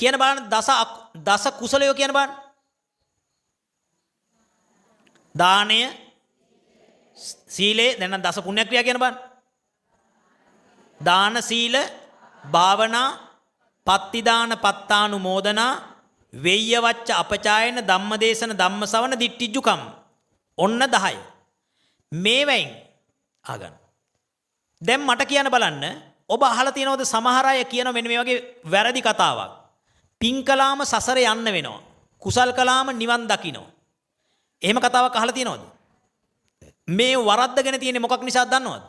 කියන බලන්න දස කුසලය කියන බලන්න. දානය, සීලය, දැන් දස පුණ්‍ය ක්‍රියා කියන බලන්න. දාන, සීල, භාවනා, පත්තිදාන, පත්තානුමෝදනා, වෙය්‍ය වච්ච අපචායන, ධම්මදේශන, ධම්මසවන, දිට්ඨිජ්ජුකම්. ඔන්න 10. මේවෙන් ආගන්න. දැන් මට කියන්න බලන්න, ඔබ අහලා තියෙනවද සමහර අය කියන මෙන්න මේ වගේ වැරදි කතාවක්. පින් කළාම සසර යන්න වෙනවා. කුසල් කළාම නිවන් දකින්න. එහෙම කතාවක් අහලා තියෙනවද? මේ වරද්දගෙන තියෙන්නේ මොකක් නිසාද දන්නවද?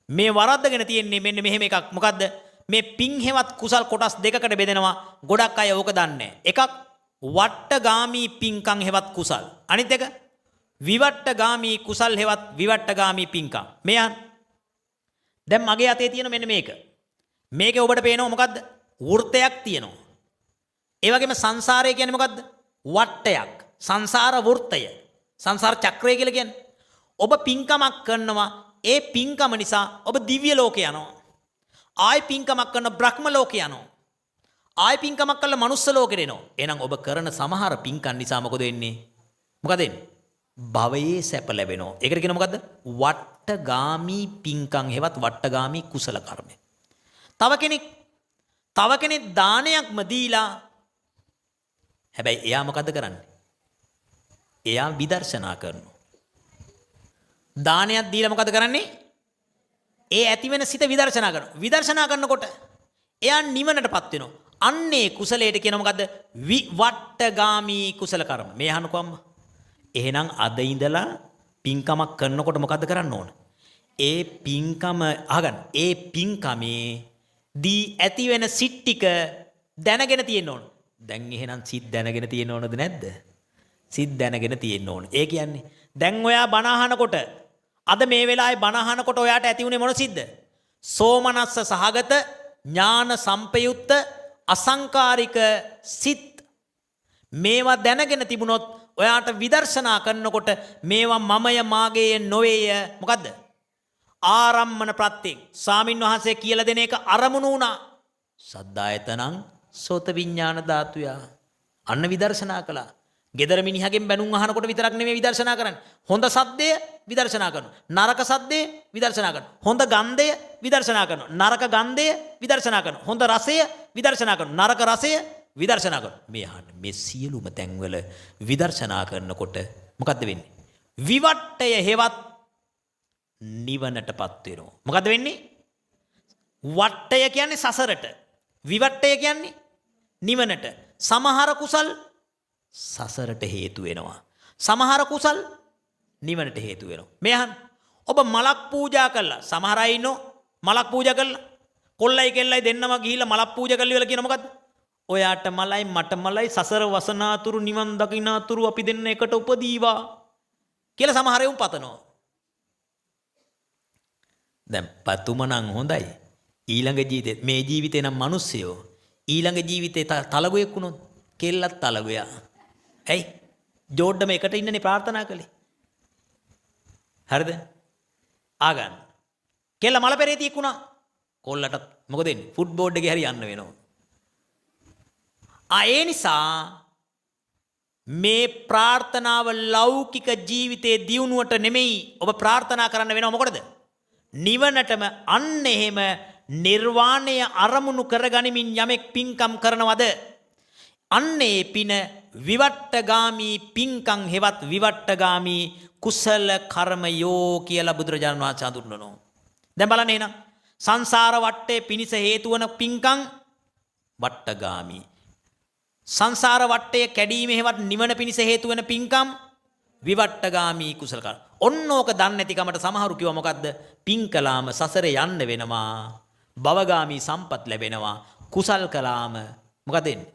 මේ වරද්දගෙන තියෙන්නේ මෙන්න මෙහෙම එකක්. මොකද්ද? මේ පින් හෙවත් කුසල් කොටස් දෙකකට බෙදෙනවා. ගොඩක් අය ඕක දන්නේ නැහැ. එකක් වට්ටගාමී පින්කම් හෙවත් කුසල්. අනිත් එක විවට්ටගාමී කුසල් හෙවත් විවට්ටගාමී පින්කම්. මෙයන් දැන් මගේ අතේ තියෙන මෙන්න මේක. මේකේ ඔබට පේනවා මොකද්ද? වෘත්තයක් තියෙනවා. ඒ වගේම සංසාරය කියන්නේ මොකද්ද? වට්ටයක්. සංසාර වෘත්තය. සංසාර චක්‍රය කියලා කියන්නේ. ඔබ පින්කමක් කරනවා. ඒ පින්කම නිසා ඔබ දිව්‍ය ලෝකේ යනවා. ආයි පින්කමක් කරන බ්‍රහ්ම ලෝකේ යනවා. ආයි පින්කමක් කළා මනුස්ස ලෝකෙට එනවා. එහෙනම් ඔබ කරන සමහර පින්කම් නිසා මොකද වෙන්නේ? මොකද වෙන්නේ? භවයේ සැප ලැබෙනවා. ඒකට කියන මොකද්ද? වට්ටගාමී පින්කම් හෙවත් වට්ටගාමී කුසල කර්මය. තව කෙනෙක් දානයක්ම දීලා හැබැයි එයා මොකද්ද කරන්නේ? එයා විදර්ශනා කරනවා. දානයක් දීලා මොකද කරන්නේ? ඒ ඇති වෙන සිත විදර්ශනා කරනවා. විදර්ශනා කරනකොට එයා නිවනටපත් වෙනවා. අන්නේ කුසලයට කියන මොකද්ද? විවට්ටගාමී කුසල කර්ම. මේ අහන්නකෝ අම්මා. එහෙනම් අද ඉඳලා පින්කමක් කරනකොට මොකද්ද කරන්න ඕන? ඒ පින්කම අහගන්න. ඒ පින්කමේ දී ඇති වෙන සිත් ටික දැනගෙන තියෙන්න ඕන. දැන් එහෙනම් සිත් දැනගෙන තියෙන්න ඕනද නැද්ද? සිත් දැනගෙන තියෙන්න ඕන. ඒ කියන්නේ දැන් ඔයා බණ අහනකොට අද මේ වෙලාවේ බණ අහනකොට ඔයාට ඇති උනේ මොන සිද්ද? සෝමනස්ස සහගත ඥාන සම්පයුක්ත අසංකාරික සිත්. මේවා දැනගෙන තිබුණොත් ඔයාට විදර්ශනා කරනකොට මේවා මමය මාගේය නොවේය මොකද්ද? ආරම්මන ප්‍රත්‍යයෙන් ස්වාමින් වහන්සේ කියලා දෙන එක අරමුණු වුණා. සද්දායතනං සෝත විඥාන ධාතුයා. අන්න විදර්ශනා කළා. ගෙදර මිනිහගෙන් බැනුම් අහනකොට විතරක් නෙමෙයි විදර්ශනා කරන්නේ. හොඳ සද්දය විදර්ශනා කරනවා. නරක සද්දය විදර්ශනා කරනවා. හොඳ ගන්ධය විදර්ශනා කරනවා. නරක ගන්ධය විදර්ශනා කරනවා. හොඳ රසය විදර්ශනා කරනවා. නරක රසය විදර්ශනා කරනවා. මේ අහන්න මේ සියලුම තැන්වල විදර්ශනා කරනකොට මොකද්ද වෙන්නේ? විවට්ටය හෙවත් නිවනටපත් වෙනවා. මොකද්ද වෙන්නේ? වට්ටය කියන්නේ සසරට. විවට්ටය කියන්නේ නිවනට. සමහර කුසල් සසරට හේතු වෙනවා. සමහර කුසල් නිවනට හේතු වෙනවා. මේ අහන්න. ඔබ මලක් පූජා කළා. සමහර අය ඉන්නෝ මලක් පූජා කළා. කොල්ලයි කෙල්ලයි දෙන්නම ගිහිල්ලා මලක් පූජා කළා කියලා කියන මොකද්ද? ඔයාට මලයි මට මලයි සසර වසනාතුරු නිවන් දකිනාතුරු අපි දෙන්න එකට උපදීවා කියලා සමහර උන් පතනවා. දැන් පතුම නම් හොඳයි. ඊළඟ ජීවිතේ මේ ජීවිතේ නම් මිනිස්සයෝ ඊළඟ ජීවිතේ තලගොයෙක් වුණොත් කෙල්ලත් තලගොයා. ඇයි? ජෝඩ්ඩම එකට ඉන්නනේ ප්‍රාර්ථනා කළේ. හරිද? ආගන්න. කෙල්ල මල පෙරේතියෙක් වුණා. කොල්ලට මොකද වෙන්නේ? ෆුඩ් බෝඩ් එකේ හරි යන්න වෙනවා. ඒ නිසා මේ ප්‍රාර්ථනාව ලෞකික ජීවිතයේ දියුණුවට නෙමෙයි ඔබ ප්‍රාර්ථනා කරන්න වෙනව මොකටද? නිවනටම. අන්න එහෙම නිර්වාණය අරමුණු කරගනිමින් යමෙක් පින්කම් කරනවද? අන්නේ පින විවට්ටගාමී පින්කම් හෙවත් විවට්ටගාමී කුසල කර්මයෝ කියලා බුදුරජාණන් වහන්සේ හඳුන්වනවා. දැන් බලන්න එහෙනම් සංසාර වට්ටේ පිනිස හේතු වන පින්කම් වට්ටගාමී. සංසාර වට්ටය කැඩීම හෙවත් නිවන පිණිස හේතු වෙන පින්කම් විවට්ටගාමී කුසල කර්ම. ඔන්න ඕක දන්නේ නැතිකමට සමහරු කිව්වා මොකද්ද? පින් කළාම සසරේ යන්න වෙනවා. භවගාමී සම්පත් ලැබෙනවා. කුසල් කළාම මොකද වෙන්නේ?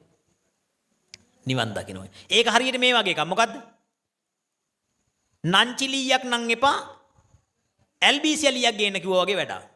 නිවන් දකින්න. ඒක හරියට මේ වගේ එකක්. මොකද්ද? නංචිලියක් නම් එපා. එල්බීසිලියක් ගේන්න කිව්වා වගේ වැඩක්.